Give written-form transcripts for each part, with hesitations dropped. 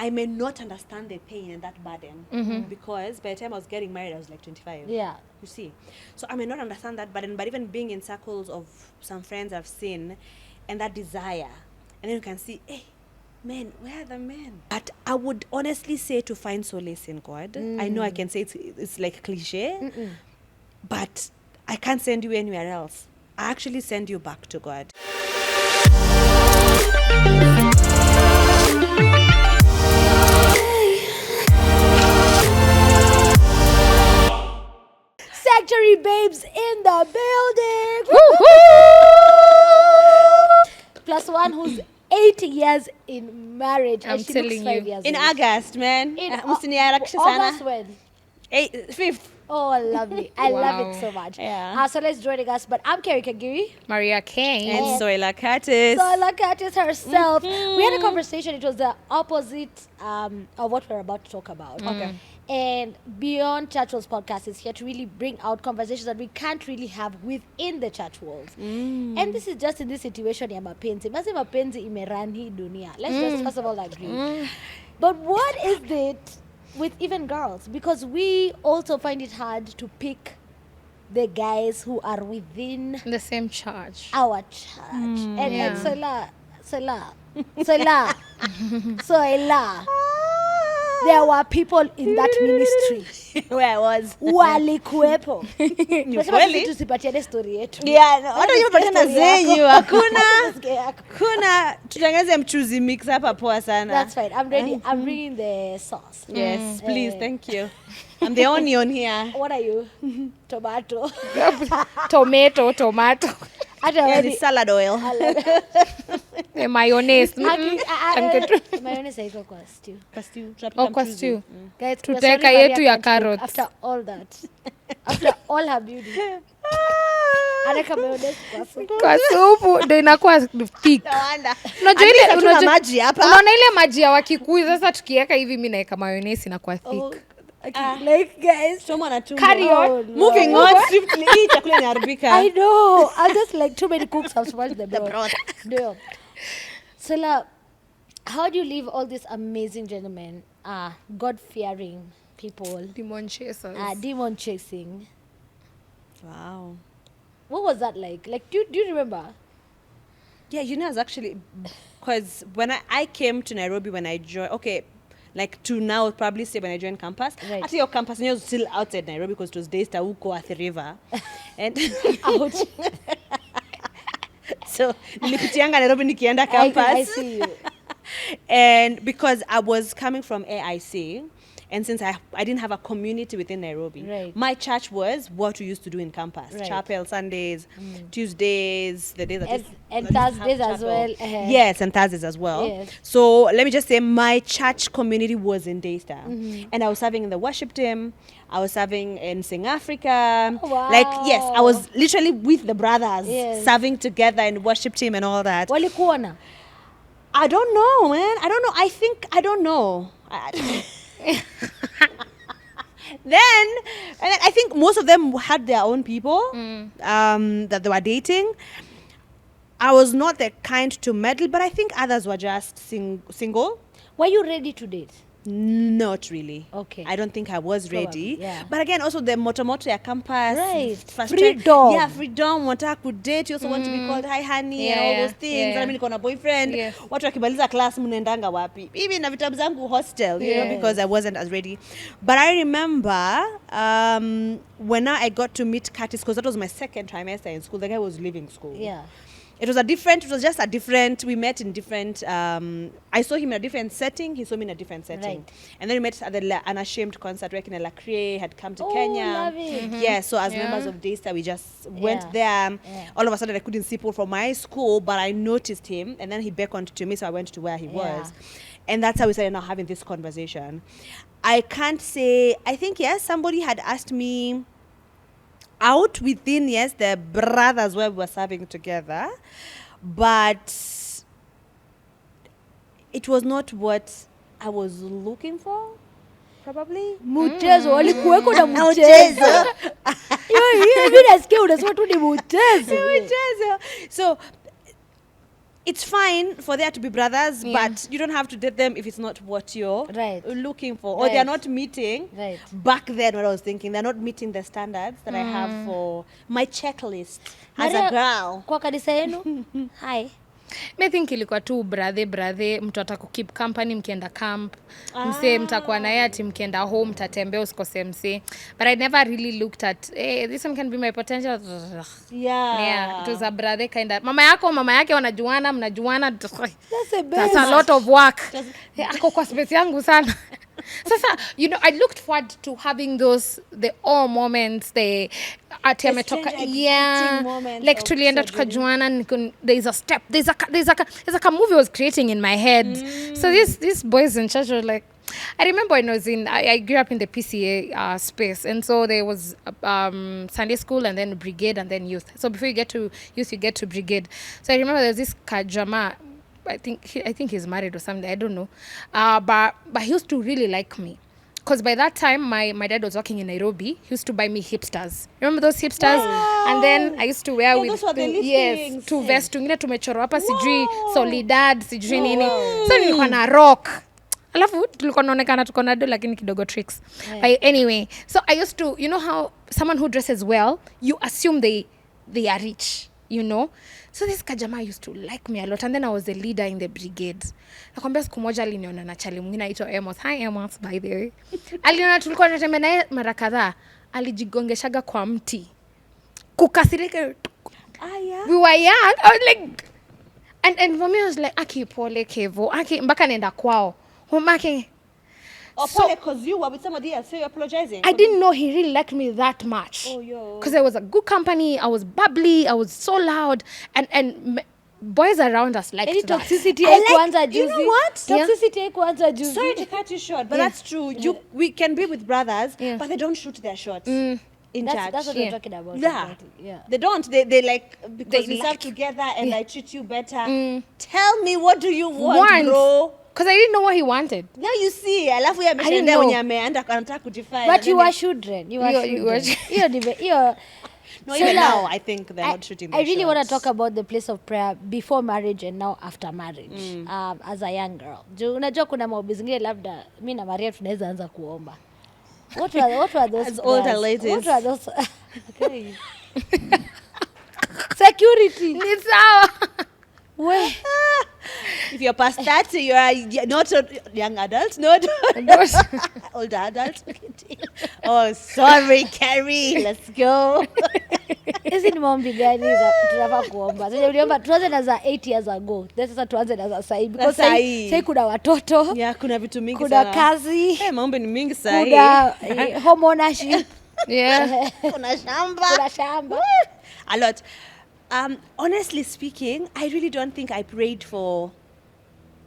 I may not understand the pain and that burden because by the time I was getting married, I was like 25. Yeah. You see. So I may not understand that burden, but even being in circles of some friends I've seen and that desire, and then you can see, hey, men, where are the men? But I would honestly say to find solace in God. I know I can say it's like cliche, but I can't send you anywhere else. I actually send you back to God. Sanctuary babes in the building. Plus one who's 8 years in marriage. I'm and she telling looks 5 you. years In old. August, man. In August August when? 5th. Oh, lovely. I love Wow. it so much. Yeah. So let's join us. But I'm Kerry Kagiri. Maria Kane. And Soila Curtis. Sola Curtis herself. We had a conversation. It was the opposite of what we're about to talk about. Okay. And Beyond Church World's podcast is here to really bring out conversations that we can't really have within the church world. And this is just in this situation ya mapenzi. Basi mapenzi imeran hii dunia. Let's just first of all agree. But what is it with even girls? Because we also find it hard to pick the guys who are within The same church. our church. And Yeah. Sola. There were people in that ministry Where I was. walikuwepo. Tunasema kweli? sisi tusipatiane story yetu. Yeah, no, hata hiyo patana Story yako. zenyu hakuna. Story yako. Kuna tutangeze mchuzi mix hapa poa sana. That's fine. I'm ready. I'm bringing the sauce. Yes, please, thank you. I'm the onion here. What are you? Tomato. Tomato. Hata Yeah, wewe the ni- salad oil. The mayonnaise. Mayonnaise haiko kwa stew. Kwa stew. Oh, kwa stew. Guys, we are Tutaweka sorry Maria yetu ya can't cook carrots. After all that. After all her beauty. Anaweka mayonnaise kwa supu. Kwa supu ndio inakuwa thick. Tawanda. Unajua ile Unajua maji hapa. Unaona ile maji ya Wakikuyu sasa tukiweka hivi mimi naweka mayonnaise inakuwa thick. Oh, okay. Like guys, Choma na tumbo. Carry on. Moving on swiftly. Hii chakula inaharibika. I know. I'm just like too many cooks have spoiled the broth. broth. No. Sola, how do you leave all these amazing gentlemen, God-fearing people, Demon chasers. demon chasing? Wow. What was that like? Like, do you remember? Yeah, you know, it's actually because when I came to Nairobi when I joined, like to now probably say when I joined campus. Right. Actually, your campus was still outside Nairobi because it was Daystar, Uko, Athi River. And Ouch. so, nilipitianga Nairobi nikienda campus. I see you. And because I was coming from AIC, and since I didn't have a community within Nairobi, Right. my church was what we used to do in campus. Right. Chapel Sundays, Tuesdays, the days that And- used- and that used to have Thursdays as chapel. well, Yes, and Thursdays as well. Yes. So let me just say my church community was in Daystar. And I was serving in the worship team. I was serving in Sing Africa. Wow. Like, yes, I was literally with the brothers, Yes. serving together in worship team and all that. Walikuona? I don't know, man. I don't know. I don't know. Then, and I think most of them had their own people that they were dating. I was not the kind to meddle, but I think others were just single. Were you ready to date? Not really. Okay. I don't think I was ready. Probably, yeah. But again, also the motomoto ya campus. Right. frustrated- Freedom. Yeah, freedom. Wanataka kudate. You also want to be called hi honey and all those things. yeah. I mean, niko na boyfriend. Yes. Watu wakimaliza class mnaendanga wapi? Mimi na vitabu zangu hostel, you know, Yes. because I wasn't as ready. But I remember when I got to meet Curtis, because that was my second trimester in school. The guy was leaving school. Yeah. It was just a different, we met in different, I saw him in a different setting, he saw me in a different setting. Right. And then we met at the Unashamed concert where Kina Lacrae had come to Oh, Kenya. love it. Yeah, so as Yeah. members of Daystar, we just went Yeah. there. Yeah. All of a sudden, I couldn't see people from my school, but I noticed him, and then he beckoned to me, so I went to where he was. And that's how we started now having this conversation. I can't say, I think, yes, somebody had asked me out within, yes, the brothers where we were serving together, but it was not what I was looking for, probably. Mchezo walikuweko na mchezo. Hiyo mimi nasikia unasema tu ni mchezo. So it's fine for there to be brothers, Yeah. but you don't have to date them if it's not what you're Right. looking for, or they're Right. not meeting. Right. Back then, what I was thinking, they're not meeting the standards that I have for my checklist as Maria, a girl. kwa kanisa yenu hi I think ilikuwa tu brathe mtu atakukeep company mkienda camp msee mtakuwa naye ati mkienda home mtatembea usikose msee, but I never really looked at this one can be my potential. Yeah, it was a brother kind of mama yake wanajuana mnajuana, that's a lot of work. Ako kwa space yangu sana. Sasa, you know, I looked forward to having the all moments, the ametoka, yeah, like tulienda tukajuana, there's a step, there's like a movie I was creating in my head. So these boys in church were like, I remember when I grew up in the PCA space, and so there was Sunday school and then brigade and then youth. So before you get to youth, you get to brigade. So I remember there's this kajama. I think he's married or something. I don't know. But he used to really like me. Because by that time, my dad was working in Nairobi. He used to buy me hipsters. Remember those hipsters? Wow. And then I used to wear with those were the yes, two vests. Tungine tumechorwa hapa sijui Wow. Solidad, sijui nini. So nilikuwa na rock. Alafu tulikuwa naonekana tuko na do lakini kidogo tricks. But anyway, so I used to, you know how someone who dresses well, you assume they are rich, you know? So this kajama used to like me a lot, and then I was the leader in the brigade. Nakwambia siku moja aliniona na chali mwingine aitwa Amos. Hi Amos, by the way. Aliniona tulikuwa tunatembea naye mara kadhaa. Alijigongeshaga kwa mti. Kukasirika. Yeah. We were young. I was like, and for me I was like, aki pole kevo. Aki mpaka nenda kwao. Humake. So, because you were with somebody else, so you're apologizing. I didn't know he really liked me that much. Oh, yo. Because I was a good company, I was bubbly, I was so loud, and boys around us liked any that. toxicity like- juzi you know what? toxicity kuanza juzi Sorry to cut you short, but Yeah. that's true. We can be with brothers, Yeah. but they don't shoot their shots in church. that's what Yeah. we're talking about Yeah. exactly. Yeah. They don't. They like, because They we serve like- together and I treat you better. Tell me, what do you want, Once. bro? Because I didn't know what he wanted. Now you see, alafu ya didn't ameshaendea know. wenye ameenda anataka kujify. But you are children. You are You are- children. Hiyo ni- hiyo No, So even now, now, I think they're not shooting their I really want to shots. talk about the place of prayer before marriage and now after marriage as a young girl. Juu unajua kuna maombi zingine labda mi na Maria tunaweza anza kuomba. What were those As older prayers? ladies. What were those? Okay. Security. Ni sawa. Where? If you're past 30, you are not a young adult, not older adult. Oh, sorry, Carrie. Let's go. Hizi ni maombi gani za tunafaa kuomba? Sasa uliomba tuanze na za 8 years ago. Sasa tuanze na za sahi because sahi. sahi kuna watoto, Yeah, kuna vitu mingi kuna sana. kazi, Hey, maombi ni mingi sahi. kuna home ownership, Yeah. Kuna shamba. kuna shamba. A lot. Honestly speaking, I really don't think I prayed for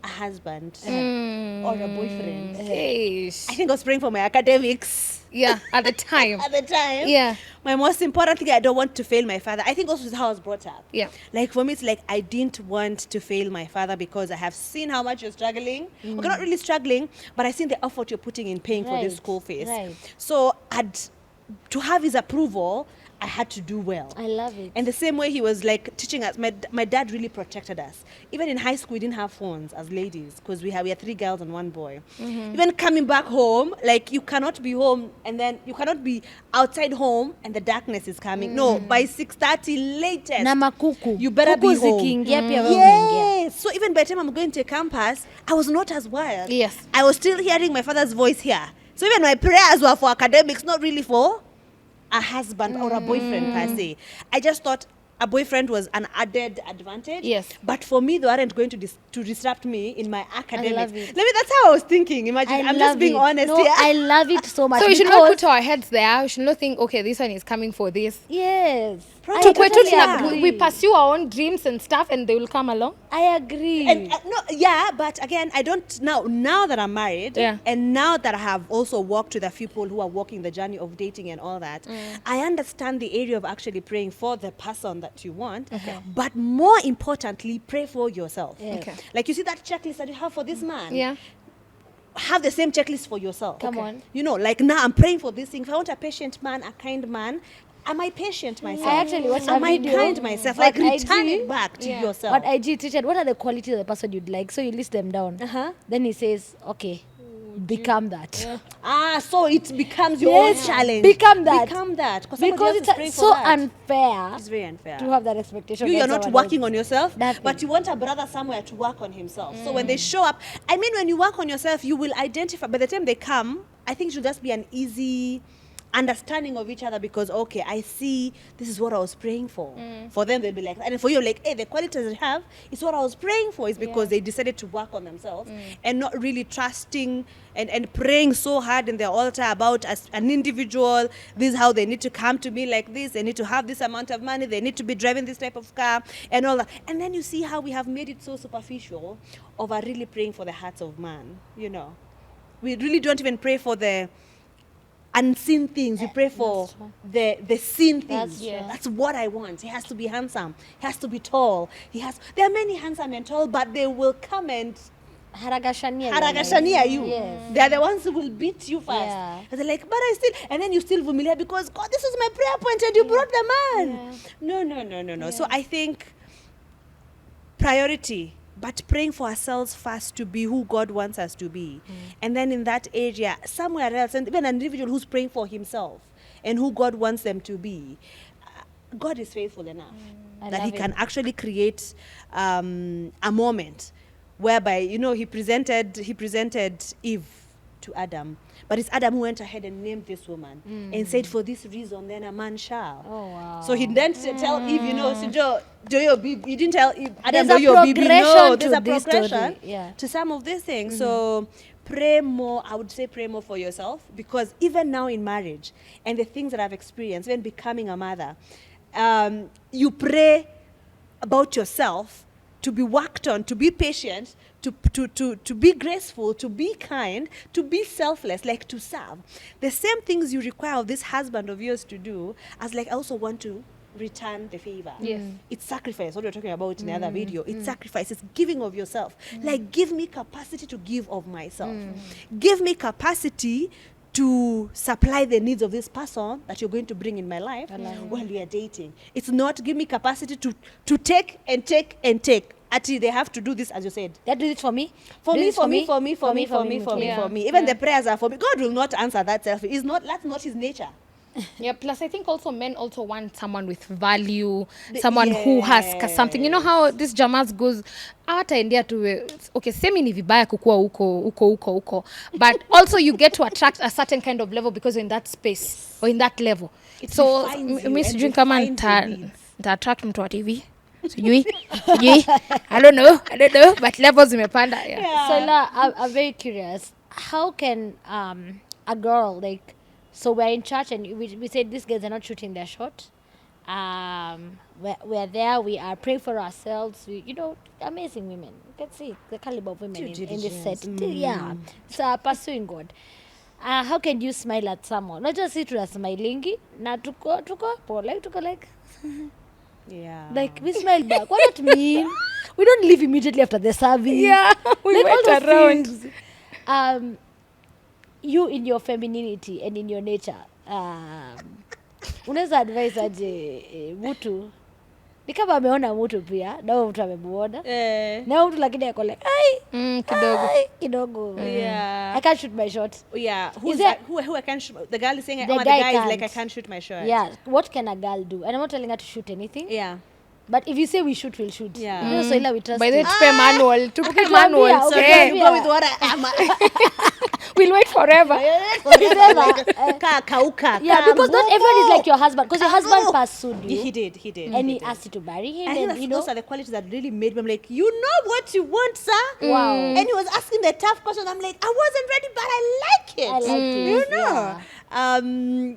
a husband or a boyfriend. Eish. I think I was praying for my academics Yeah, at the time. at the time. Yeah. My most important thing, I don't want to fail my father. I think also is how I was brought up. Yeah. Like for me, it's like I didn't want to fail my father because I have seen how much you're struggling. Okay, not really struggling, but I seen the effort you're putting in paying for this Right, school fees. right. So to have his approval, I had to do well. I love it. And the same way he was like teaching us, my dad really protected us. Even in high school, we didn't have phones as ladies because we had 3 girls and 1 boy. Even coming back home, like you cannot be home and then you cannot be outside home and the darkness is coming. No, by 6:30 latest. Na makuku. You better Kuku be home. zikiingia pia wewe umeingia. Yes. So even by the time I'm going to campus, I was not as wild. Yes. I was still hearing my father's voice here. So even my prayers were for academics, not really for a husband or a boyfriend per se. I just thought a boyfriend was an added advantage. Yes. But for me, they weren't going to disrupt me in my academics. love it. That's how I was thinking. Imagine, I'm just being honest no, here. I love it so much. So we should not because- put our heads there. We should not think, okay, this one is coming for this. Yes. I Tukwe tu totally tuna- agree. we pursue our own dreams and stuff and they will come along. I agree. And no, yeah, but again, I don't now that I'm married, Yeah. and now that I have also walked with a few people who are walking the journey of dating and all that, I understand the area of actually praying for the person that you want. But more importantly, pray for yourself. Yeah. Okay. Like you see that checklist that you have for this man. Yeah. Have the same checklist for yourself. Come on. You know, like now I'm praying for this thing. If I want a patient man, a kind man, Am I patient myself? I actually watched a Am I video kind myself? on Like IG. return it back to Yeah. yourself. On IG, Richard, what are the qualities of the person you'd like? So you list them down. Uh-huh. Then he says, okay, become that. So it becomes your Yes, own challenge. become that. Become that. Somebody Because else is praying it's for so that. unfair It's very unfair. to have that expectation. You're that not someone working else- on yourself, Nothing. but you want a brother somewhere to work on himself. So when they show up, I mean, when you work on yourself, you will identify. By the time they come, I think it should just be an easy understanding of each other, because okay, I see this is what I was praying for. For them, they'll be like, and for you, like, hey, the qualities I have is what I was praying for. Is because they decided to work on themselves and not really trusting and praying so hard in their altar about as an individual. This is how they need to come to me like this. They need to have this amount of money. They need to be driving this type of car and all that. And then you see how we have made it so superficial over really praying for the hearts of man. You know, we really don't even pray for the unseen things. We pray for the seen things. That's true. That's what I want. He has to be handsome. He has to be tall. There are many handsome and tall, but they will come and haragashania you. Yes. They are the ones who will beat you first. Yeah. And they're like, but I still, and then you still familiar because God, this is my prayer point, and you brought the man. No. So I think priority, but praying for ourselves first to be who God wants us to be. And then in that area, somewhere else, and even an individual who's praying for himself and who God wants them to be, God is faithful enough I that He love can it. actually create a moment whereby, you know, he presented Eve to Adam. But it's Adam who went ahead and named this woman and said, for this reason, then a man shall. Oh, wow. So he didn't tell Eve, you know, he didn't tell Eve, Adam, There's a your baby. No, progression there's to a this progression story. Yeah. to some of these things. So pray more, I would say pray more for yourself, because even now in marriage and the things that I've experienced, when becoming a mother, you pray about yourself to be worked on, to be patient, to be graceful, to be kind, to be selfless, like to serve. The same things you require of this husband of yours to do, as like I also want to return the favor. Yes. It's sacrifice, what we were talking about in the other video. It's sacrifice, it's giving of yourself. Like, give me capacity to give of myself. Give me capacity to supply the needs of this person that you're going to bring in my life while we are dating. It's not give me capacity to take and take and take. Actually, they have to do this, as you said. That do it for me. For Do me, this for me. Even the prayers are for me. God will not answer that selfish. That's not His nature. Yeah, plus I think also men also want someone with value, someone who has something. You know how this Jamas goes, hawataendea tu, okay, semi ni vibaya kukua huko. But also you get to attract a certain kind of level because you're in that space or in that level. It So, refines you mi and sijui kama refines your needs. nita attract mtu wa TV. Sijui. I don't know, but levels zimepanda. Yeah. So I'm very curious. How can a girl, like, so we're in church and we said these girls are not shooting their shot. We're there, we are praying for ourselves. You know, amazing women. You can see the caliber of women in this set. Yeah, so pursuing God. How can you smile at someone? Not just sit with smilingi. Na tuko like Yeah. like we smile back. What does that mean? We don't leave immediately after the service. Yeah, we Like went all those around. things. You in your femininity and in your nature, unaweza advise aje mtu ni kama ameona mtu pia na huyo mtu amemuona na huyo mtu lakini ako like kidogo Yeah. I can't shoot my shot. Yeah. Is there- Who I can't shoot? The girl is saying, The the guy guy is like, can't. I can't shoot my shot. Yeah, what can a girl do? And I'm not telling her to shoot anything, Yeah. but if you say we shoot, we'll shoot. Yeah. You know, so ila we trust By the way, you. tupe manual. Tupe Ukituambia, manual. So Yeah. you go with what I am. We'll wait forever. Ka kauka. Yeah, ka because not mbogo. everyone is like your husband, because your husband Mbogo. pursued you He did. and he asked you to marry him, I think and you know. those are the qualities that really made me. I'm like, you know what you want, sir? Wow. And he was asking the tough questions. I'm like, I wasn't ready, but I like it. I like it, You know. yeah.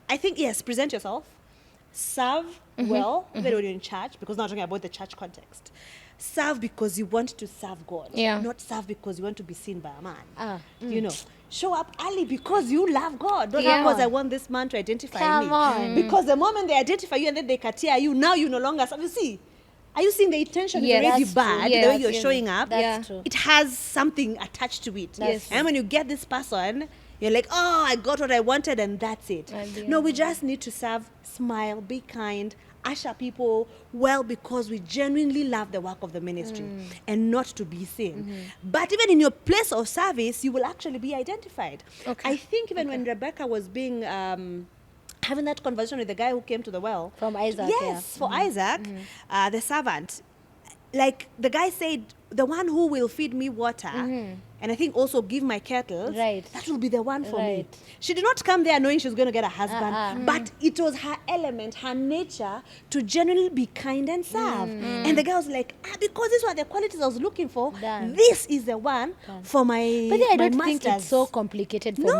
I think yes. Present yourself. Serve well, even when you're in church, because now I'm talking about the church context. Serve because you want to serve God. Yeah. Not serve because you want to be seen by a man. Mm. You know. Show up early because you love God. Not Yeah. because I want this man to identify Come me. on. Because the moment they identify you and then they cateer you, now you no longer serve. You see, are you seeing the intention Yes. is already That's true. bad, Yes, the way you're yes. showing up? That's Yeah. true. It has something attached to it. That's true. And when you get this person, You're like, oh, I got what I wanted and that's it. Idea. No, we just need to serve, smile, be kind, usher people well because we genuinely love the work of the ministry and not to be seen. But even in your place of service, you will actually be identified. Okay. I think even when Rebecca was being having that conversation with the guy who came to the well. From Isaac, Yes, for Isaac, the servant. Like the guy said, the one who will feed me water and I think also give my kettles, Right. that will be the one for me. Right. She did not come there knowing she was going to get a husband, but it was her element, her nature to genuinely be kind and serve. And the guy was like, because these were the qualities I was looking for, Done. this is the one for my But then I my don't think masters. it's so complicated for No.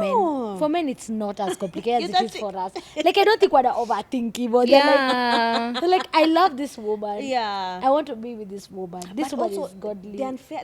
men. For men, it's not as complicated You as it is don't for us. Like, I don't think we're overthinking. But Yeah. they're like, I love this woman. Yeah. I want to be with this woman. This But woman also, is godly. the unfair,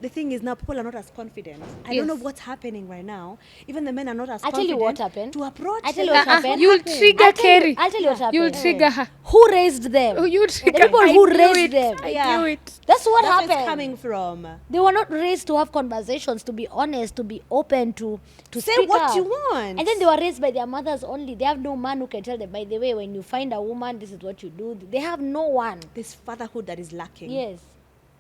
the thing is now people are not as confident. I Yes. don't know what's happening right now. Even the men are not as I'll tell you confident what happened. to approach. I'll tell you them. what happened. You'll happened? trigger Kerry. I'll tell you what happened. You'll trigger her. Who raised them? Oh, you The trigger. people I who knew raised it. them. I Yeah. knew it. That's what That's where happened. it's coming from. They were not raised to have conversations, to be honest, to be open, to Say speak what out. you want. And then they were raised by their mothers only. They have no man who can tell them, by the way, when you find a woman, this is what you do. They have no one. This fatherhood that is lacking. Yes.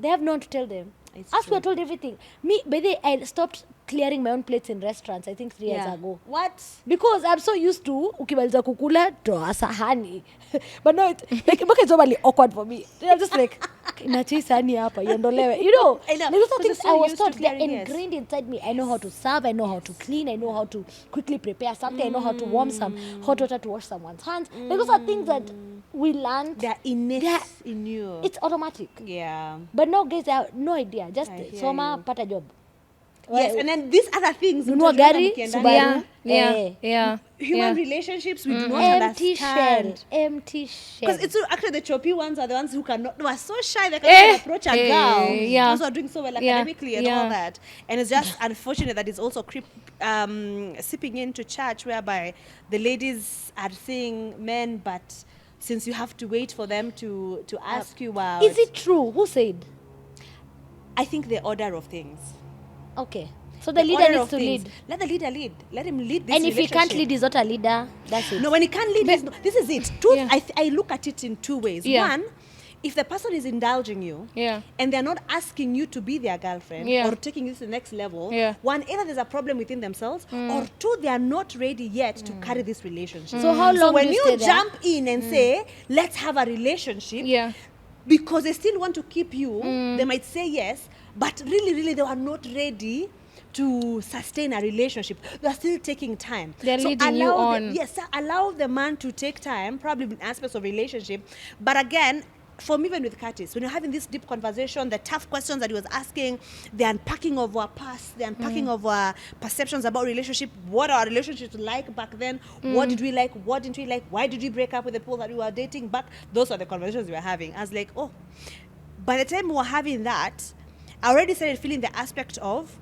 They have no one to tell them. It's Us, we true. are told everything. Me, by the way, I stopped clearing my own plates in restaurants, I think 3 years Yeah. ago. What? Because I'm so used to ukimaliza kukula toa sahani. But now it's like it's normally awkward for me. I'm just like inachi sahani hapa iondolewe. You know, I know, there's also because things you're so I was used to taught, they're clearing, yes. ingrained inside me. I know how to serve, I know how to clean, I know how to quickly prepare something, I know how to warm some hot water to wash someone's hands. Like those are things that we learned. They're innate They're- in you. It's automatic. Yeah. But now guys, I have no idea. Just I hear soma, you. pata job. Yes, and then these other things. Nunua mtajiona gari, mkienda- Subaru. Yeah. Eh. Yeah. Yeah. Human Yeah. relationships we do not Empty shell. understand. Empty shell. Because it's actually the choppy ones are the ones who cannot. They are so shy they Eh, cannot approach a eh, girl. yeah. Those who are doing so well Yeah, academically and yeah. all that. And it's just unfortunate that it's also sipping into church, whereby the ladies are seeing men, but since you have to wait for them to ask you out, Is it true? Who said? I think the order of things. Okay. So the leader order needs of to things. lead. Let the leader lead. Let him lead this And if he can't relationship. lead, he's not a leader. That's it. No, when he can't lead, this is it. Yeah. I look at it in two ways. Yeah. One, if the person is indulging you, Yeah. and they're not asking you to be their girlfriend Yeah. or taking this to the next level, Yeah. one, either there's a problem within themselves, or two, they are not ready yet to carry this relationship. So how long So when do you stay there? jump in and say, let's have a relationship, Yeah. because they still want to keep you, they might say yes, but really, they are not ready to sustain a relationship. They are still taking time. They're leading you allow on. Yes, allow the man to take time, probably in aspects of relationship. But again, for me, even with Curtis, when you're having this deep conversation, the tough questions that he was asking, the unpacking of our past, the unpacking of our perceptions about relationship, what our relationships like back then, what did we like, what didn't we like, why did we break up with the people that we were dating back? Those are the conversations we were having. I was like, oh, by the time we were having that, I already started feeling the aspect of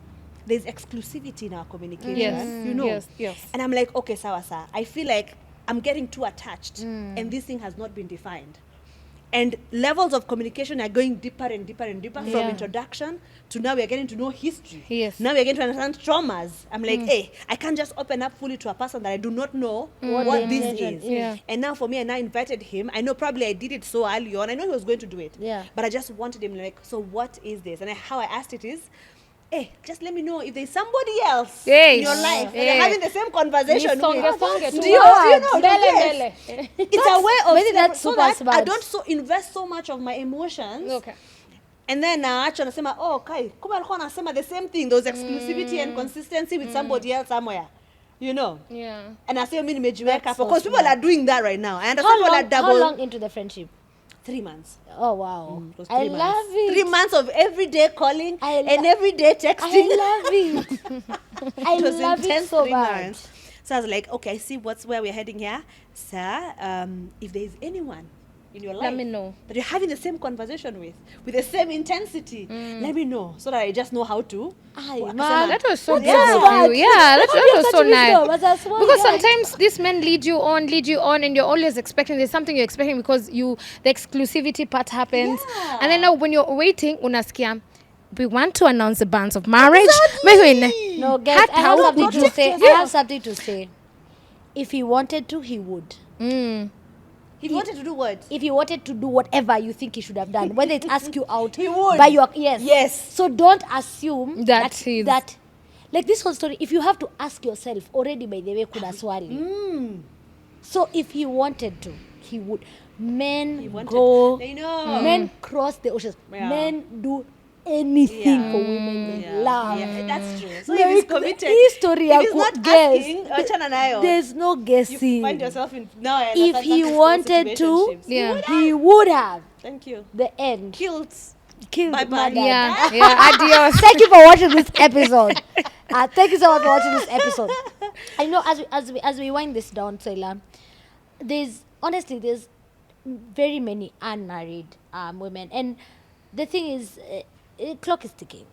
there's exclusivity in our communication. Yes. You know? Yes. And I'm like, okay, sawa, I feel like I'm getting too attached and this thing has not been defined. And levels of communication are going deeper and deeper and deeper from Yeah. introduction to now we are getting to know history. Yes. Now we are getting to understand traumas. I'm like, hey, I can't just open up fully to a person that I do not know What what the this intention is. is. Yeah. And now for me, I now invited him. I know probably I did it so early on. I know he was going to do it. Yeah. But I just wanted him like, so what is this? And how I asked it is, hey, just let me know if there's somebody else Hey. in your life and Hey. you're having the same conversation Nisonge, with. songe tu. Do you know? Mbele, Yes. mbele. It's a way of maybe that's so super that I smart. don't so invest so much of my emotions. Okay. And then naacha nasema, oh, Kai, kumbe alikuwa anasema the same thing. There was exclusivity and consistency with somebody else somewhere. You know? Yeah. And I say, mimi nimejiweka That's hapo. so Because people smart. are doing that right now. I understand How people are long, double. how long into the friendship? 3 months. Oh, wow. It was I 3 months. love it. 3 months of everyday calling I and lo- everyday texting. I love it. I It was love it intense so 3 much. months. So I was like, okay, I see where we're heading here. Sir, if there is anyone in your life Let me know. that you're having the same conversation with the same intensity, let me know so that I just know how to. Aye, Well, man. That was so That's good so of smart. you. Yeah, that was Such so nice. wisdom as a small Because guy. sometimes these men lead you on, and you're always expecting there's something you're expecting because the exclusivity part happens, Yeah. and then now when you're waiting, unasikia we want to announce the bands of marriage. No, guys, I have something to say. I have something to say. If he wanted to, he would. He wanted to do what? If he wanted to do whatever you think he should have done, whether it ask you out, He would. by your yes. Yes. So don't assume That he's- that like this whole story. If you have to ask yourself already, by the way, kuna swali. So if he wanted to, he would. Men wanted go. to. They know. Men cross the oceans. Yeah. Men do anything Yeah. for women they love. Yeah, that's true. So Like, if he's committed, history if he's ya not ku- guess, asking, achana nayo. there's no You guessing. find yourself in now. I If understand he that wanted to, situationships. Yeah. he would have. Thank you. The end. Killed. Killed Bye-bye. my dad. Yeah, adios. Thank you for watching this episode. Thank you so much for watching this episode. I know as we wind this down, Saila, there's very many unmarried women, and the thing is, clock is ticking,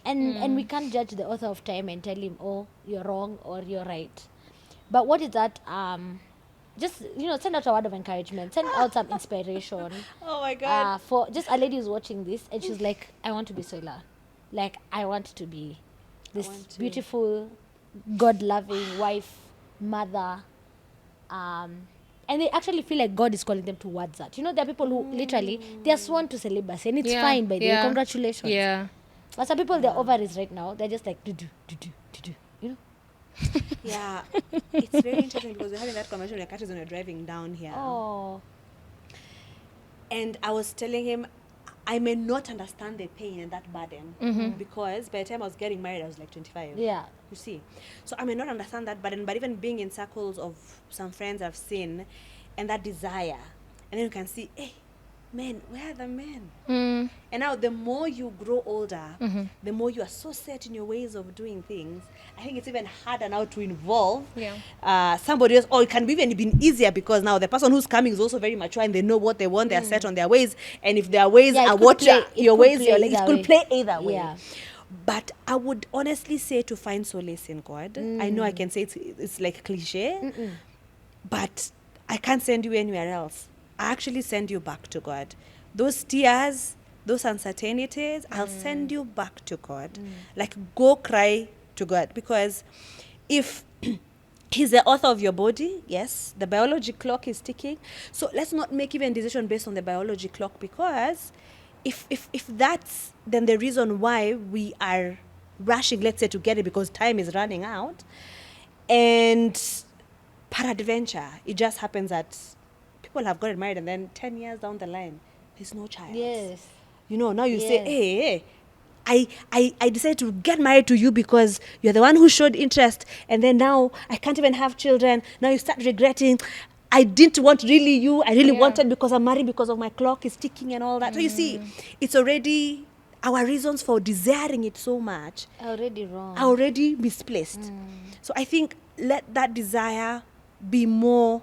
and we can't judge the author of time and tell him, oh, you're wrong or you're right. But what is that? Just send out a word of encouragement, send out some inspiration. Oh my God. For just a lady who's watching this and she's like, I want to be Soila. Like, I want to be this beautiful, God-loving wife, mother. And they actually feel like God is calling them towards that. There are people who literally, they are sworn to celibacy. And it's fine, by the way. Congratulations. Yeah. But some people, they're ovaries right now. They're just like, do. Yeah. It's very interesting because we're having that conversation with Curtis when we're driving down here. Oh. And I was telling him, I may not understand the pain and that burden because by the time I was getting married, I was like 25. Yeah. You see. So I may not understand that burden, but even being in circles of some friends I've seen and that desire, and then you can see, hey, men, where are the men? And now the more you grow older, the more you are so set in your ways of doing things. I think it's even harder now to involve somebody else, or it can be even been easier because now the person who's coming is also very mature and they know what they want, they are set on their ways, and if their ways are what your ways, it could play either way. Yeah. But I would honestly say to find solace in God. I know I can say it's like cliche, but I can't send you anywhere else. I actually send you back to God. Those tears, those uncertainties, I'll send you back to God. Like, go cry to God. Because if He's the author of your body, yes, the biology clock is ticking. So let's not make even decision based on the biology clock, because if that's then the reason why we are rushing, let's say, to get it because time is running out, and peradventure, it just happens that people have gotten married and then 10 years down the line, there's no child. Yes. Now you say, hey, I decided to get married to you because you're the one who showed interest, and then now I can't even have children. Now you start regretting. I didn't want really you. I really wanted because I'm married because of my clock is ticking and all that. So you see, it's already, our reasons for desiring it so much Already wrong. are already misplaced. So I think let that desire be more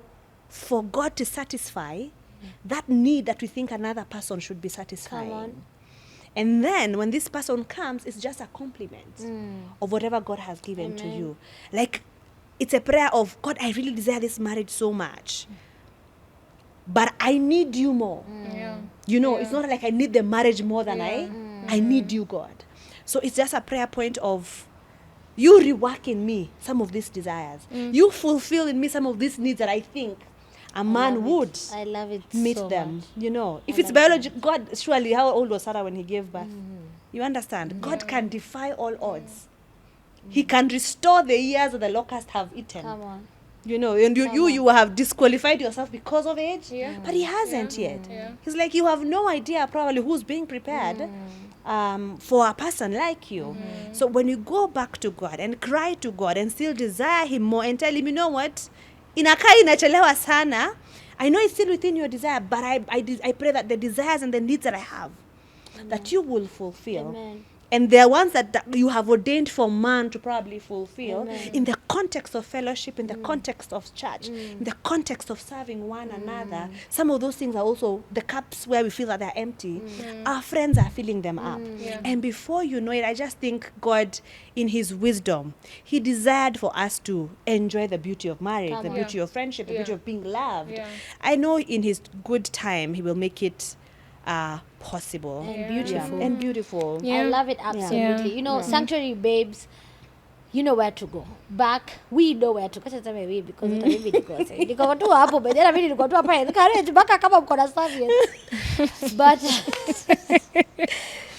for God to satisfy that need that we think another person should be satisfying. Come on. And then when this person comes, it's just a compliment of whatever God has given to you. Like, it's a prayer of, God, I really desire this marriage so much, but I need you more. It's not like I need the marriage more than I need you, God. So it's just a prayer point of, you rework in me some of these desires. You fulfill in me some of these needs that I think a man would I love it meet so them. much. If it's biology, God, surely, how old was Sarah when he gave birth? You understand? God can defy all odds. He can restore the years that the locusts have eaten. Come on. And you have disqualified yourself because of age, but he hasn't yet. He's like, you have no idea probably who's being prepared for a person like you. So when you go back to God and cry to God and still desire him more and tell him, you know what, inakaa inachelewa sana, I know it's still within your desire, but I pray that the desires and the needs that I have, that you will fulfill. Amen. And there are ones that you have ordained for man to probably fulfill in the context of fellowship, in the context of church, in the context of serving one another. Some of those things are also the cups where we feel that they're empty. Our friends are filling them up. And before you know it, I just think God, in his wisdom, he desired for us to enjoy the beauty of marriage, beauty of friendship, the beauty of being loved. I know in his good time, he will make it possible. And beautiful. Yeah. And beautiful. Yeah. I love it absolutely. Yeah. You know, sanctuary babes, you know where to go. Back, we know where to go. Sasa we because hata mimi niko sasa. Niko tu hapo bedera mimi niko tu hapa. Nikareje mpaka kama mko na serviette.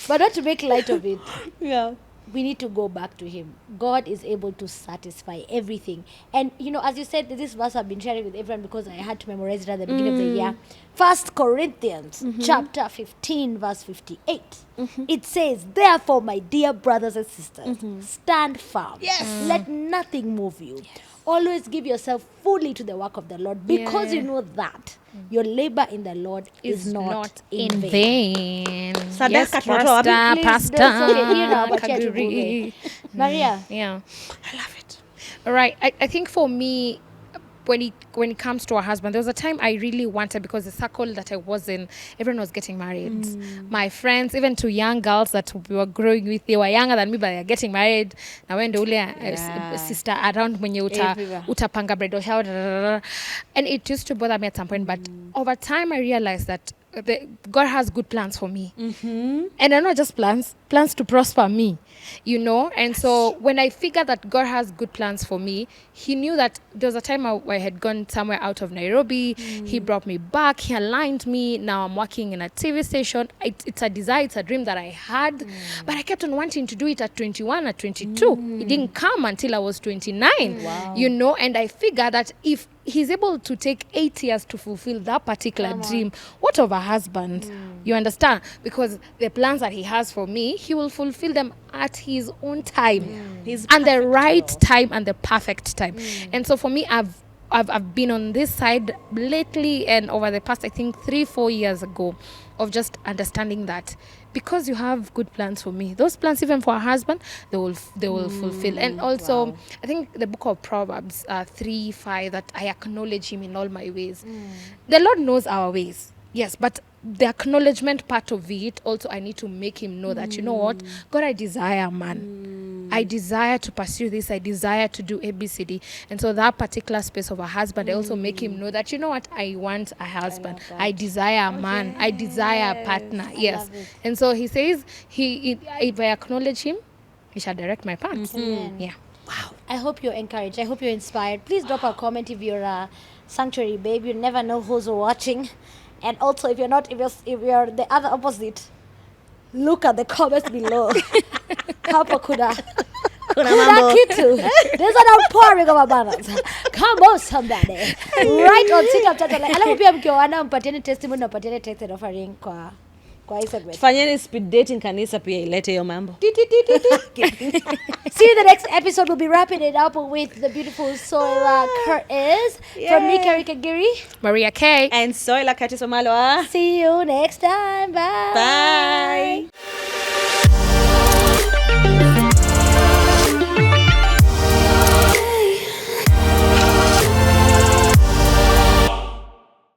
But not to make light of it. Yeah. We need to go back to him. God is able to satisfy everything. And you know, as you said, this verse I've been sharing with everyone because I had to memorize it at the beginning of the year. 1 Corinthians chapter 15 verse 58. It says, therefore, my dear brothers and sisters, stand firm. Yes. Let nothing move you. Always give yourself fully to the work of the Lord because you know that your labor in the Lord is not in vain. Sadaka Pastor, Kaguri. Maria. Yeah. I love it. All right. I think for me, when it comes to a husband, there was a time I really wanted, because the circle that I was in, everyone was getting married. My friends, even to young girls that we were growing with, they were younger than me, but they are getting married. Now when the sister around when you utapanga bridal shower, and it used to bother me at some point. But over time, I realized that God has good plans for me, and they're not just plans to prosper me, you know. And so when I figured that God has good plans for me, he knew that there was a time I had gone somewhere out of Nairobi. He brought me back, he aligned me. Now I'm working in a TV station. It's a desire, it's a dream that I had, but I kept on wanting to do it at 21, at 22. It didn't come until I was 29. You know. And I figured that if he's able to take 8 years to fulfill that particular dream, what of a husband? You understand? Because the plans that he has for me, he will fulfill them at his own time, and the right time and the perfect time. And so for me, I've been on this side lately, and over the past, I think 3-4 years ago, of just understanding that because you have good plans for me, those plans, even for a husband, they will fulfill. And also, I think the book of Proverbs 3:5, that I acknowledge him in all my ways. The Lord knows our ways, yes, but the acknowledgement part of it also, I need to make him know that, you know what, God, I desire a man. I desire to pursue this. I desire to do ABCD. And so that particular space of a husband, I also make him know that, you know what, I want a husband. I desire a man. I desire a partner. Yes. And so he says, if I acknowledge him, he shall direct my path. Yeah. Wow. I hope you're encouraged. I hope you're inspired. Please drop a comment if you're a sanctuary babe. You never know who's watching. And also, if you're not, if you're the other opposite, look at the comments below. Hapo kuna kitu. There's an outpouring of abundance. Come on, somebody. Right on CITAM ChurchOnline. Alafu pia mkiona mpatieni testimony na mpatieni text and offering kwa hii segment. Fanyeni speed dating kanisa pia ilete hiyo mambo. See you in the next episode. We'll be wrapping it up with the beautiful Soila Curtis. From me, Karika Giri. Maria K. And Soila Curtis Omalwa. See you next time. Bye. Bye.